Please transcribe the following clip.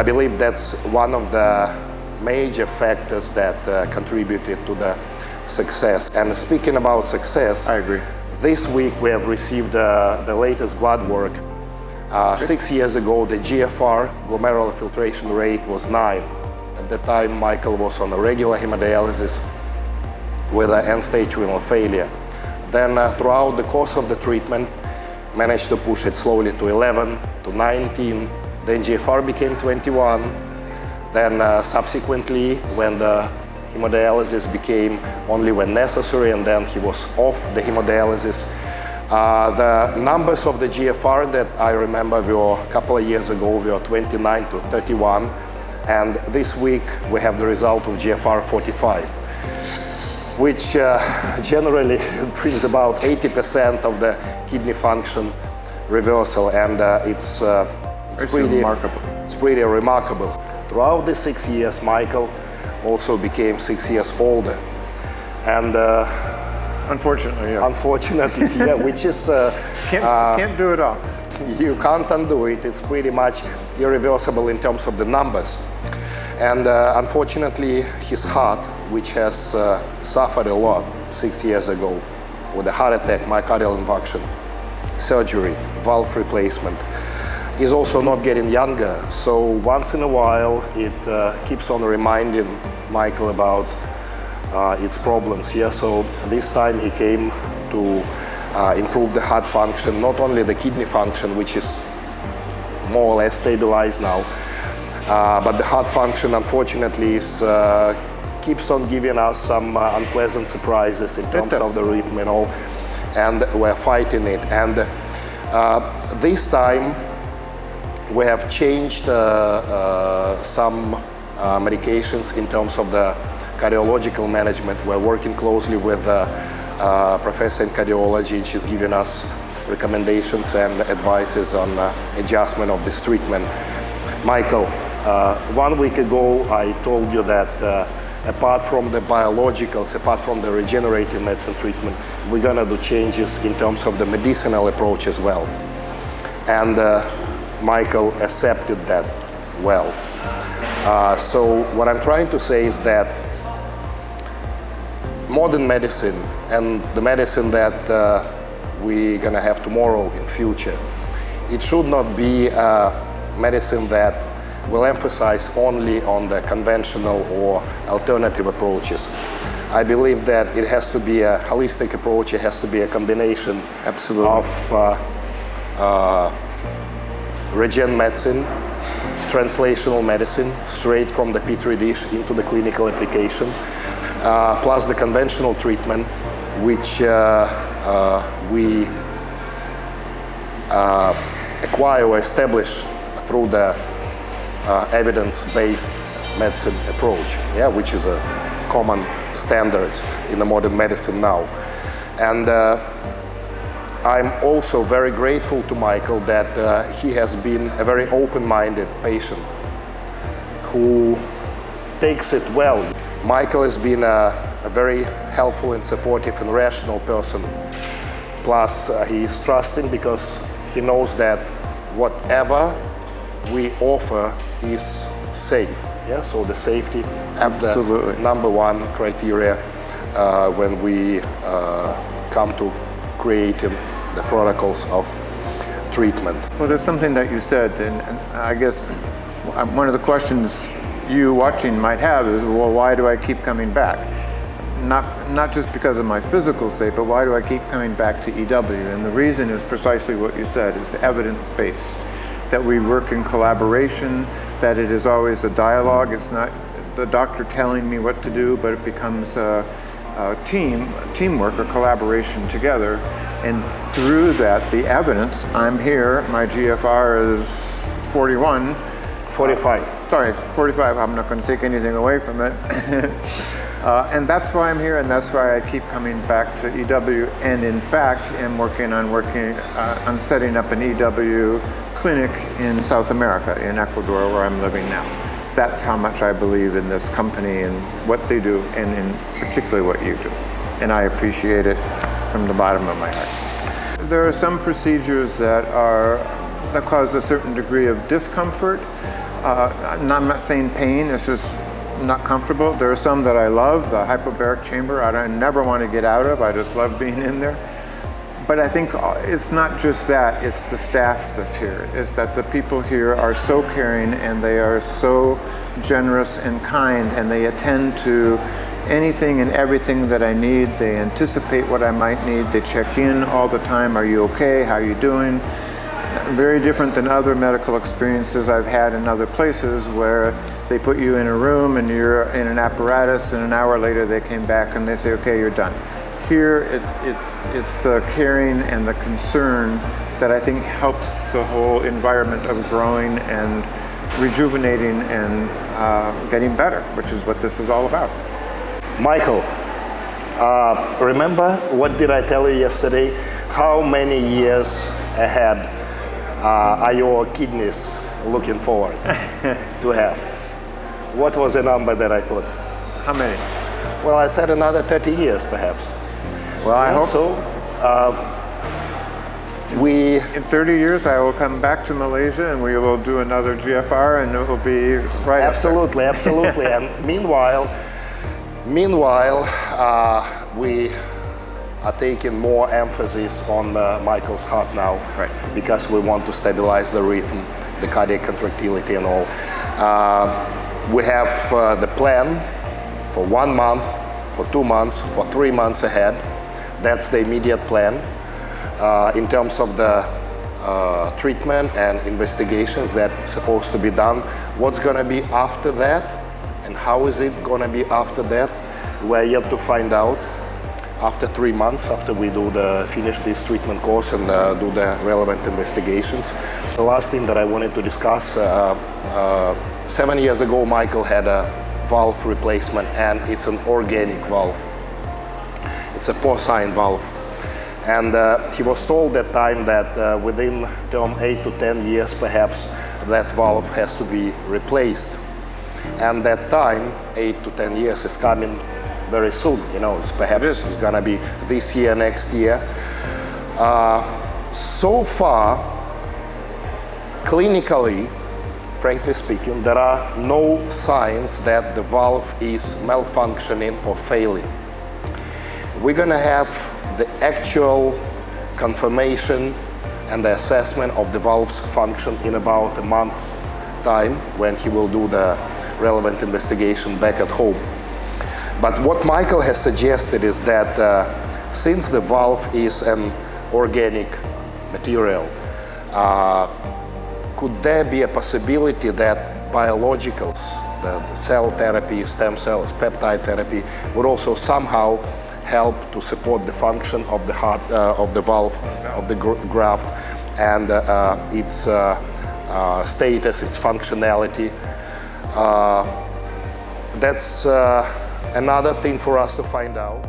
I believe that's one of the major factors that contributed to the success. And speaking about success, I agree. This week we have received the latest blood work. 6 years ago, the GFR, glomerular filtration rate, was 9. At that time, Michael was on a regular hemodialysis with end-stage renal failure. Then throughout the course of the treatment, managed to push it slowly to 11, to 19, then GFR became 21. Then subsequently, when the hemodialysis became only when necessary, and then he was off the hemodialysis. The numbers of the GFR that I remember were a couple of years ago were 29 to 31, and this week we have the result of GFR 45, which generally brings about 80% of the kidney function reversal, and it's pretty remarkable. Throughout the 6 years, Michael also became 6 years older, and unfortunately, yeah, which is can't do it all. You can't undo it. It's pretty much irreversible in terms of the numbers. And unfortunately, his heart, which has suffered a lot 6 years ago with a heart attack, myocardial infarction, surgery, valve replacement, is also not getting younger. So once in a while, it keeps on reminding Michael about its problems. Yeah, so this time he came to improve the heart function, not only the kidney function, which is more or less stabilized now, but the heart function, unfortunately, keeps on giving us some unpleasant surprises in terms of the rhythm and all, and we're fighting it. And this time, we have changed some medications in terms of the cardiological management. We're working closely with a professor in cardiology, and she's giving us recommendations and advices on adjustment of this treatment. Michael, 1 week ago I told you that apart from the biologicals, apart from the regenerative medicine treatment, we're gonna do changes in terms of the medicinal approach as well. And Michael accepted that well. So what I'm trying to say is that modern medicine and the medicine that we're gonna have tomorrow in future, it should not be a medicine that will emphasize only on the conventional or alternative approaches. I believe that it has to be a holistic approach. It has to be a combination of regen medicine, translational medicine, straight from the petri dish into the clinical application, plus the conventional treatment, which we acquire or establish through the evidence-based medicine approach, yeah, which is a common standards in the modern medicine now. And I'm also very grateful to Michael that he has been a very open-minded patient who takes it well. Michael has been a very helpful and supportive and rational person. Plus, he is trusting because he knows that whatever we offer is safe. Yeah, so the safety is the number one criteria when we come to creating the protocols of treatment. Well, there's something that you said, and I guess one of the questions you watching might have is, well, why do I keep coming back? Not just because of my physical state, but why do I keep coming back to EW? And the reason is precisely what you said. It's evidence-based, that we work in collaboration, that it is always a dialogue. It's not the doctor telling me what to do, but it becomes a teamwork or collaboration together. And through that, the evidence, I'm here, my GFR is 41. 45. Sorry, 45, I'm not going to take anything away from it. And that's why I'm here, and that's why I keep coming back to EW. And in fact, I'm working on setting up an EW clinic in South America, in Ecuador, where I'm living now. That's how much I believe in this company and what they do, and in particularly what you do. And I appreciate it from the bottom of my heart. There are some procedures that cause a certain degree of discomfort, I'm not saying pain, it's just not comfortable. There are some that I love, the hyperbaric chamber, I never want to get out of, I just love being in there. But I think it's not just that, it's the staff that's here. It's that the people here are so caring and they are so generous and kind, and they attend to anything and everything that I need. They anticipate what I might need. They check in all the time. Are you okay? How are you doing? Very different than other medical experiences I've had in other places where they put you in a room and you're in an apparatus, and an hour later they came back and they say, okay, you're done. Here, it's the caring and the concern that I think helps the whole environment of growing and rejuvenating and getting better, which is what this is all about. Michael, remember what did I tell you yesterday? How many years ahead are your kidneys looking forward to have? What was the number that I put? How many? Well, I said another 30 years, perhaps. Well, I hope so. In 30 years, I will come back to Malaysia and we will do another GFR, and it will be right. Absolutely, absolutely. And meanwhile, we are taking more emphasis on Michael's heart now, right, because we want to stabilize the rhythm, the cardiac contractility and all. We have the plan for 1 month, for 2 months, for 3 months ahead. That's the immediate plan. In terms of the treatment and investigations that's supposed to be done, what's going to be after that and how is it going to be after that, we're yet to find out. After 3 months, after we finish this treatment course and do the relevant investigations. The last thing that I wanted to discuss, 7 years ago Michael had a valve replacement, and it's an organic valve. It's a porcine valve. And he was told that time that within 8 to 10 years perhaps that valve has to be replaced. And that time, 8 to 10 years, is coming very soon. You know, it's gonna be this year, next year. So far, clinically, frankly speaking, there are no signs that the valve is malfunctioning or failing. We're gonna have the actual confirmation and the assessment of the valve's function in about a month time, when he will do the relevant investigation back at home. But what Michael has suggested is that since the valve is an organic material, could there be a possibility that biologicals, the cell therapy, stem cells, peptide therapy, would also somehow help to support the function of the heart, of the valve, of the graft, and its status, its functionality. That's another thing for us to find out.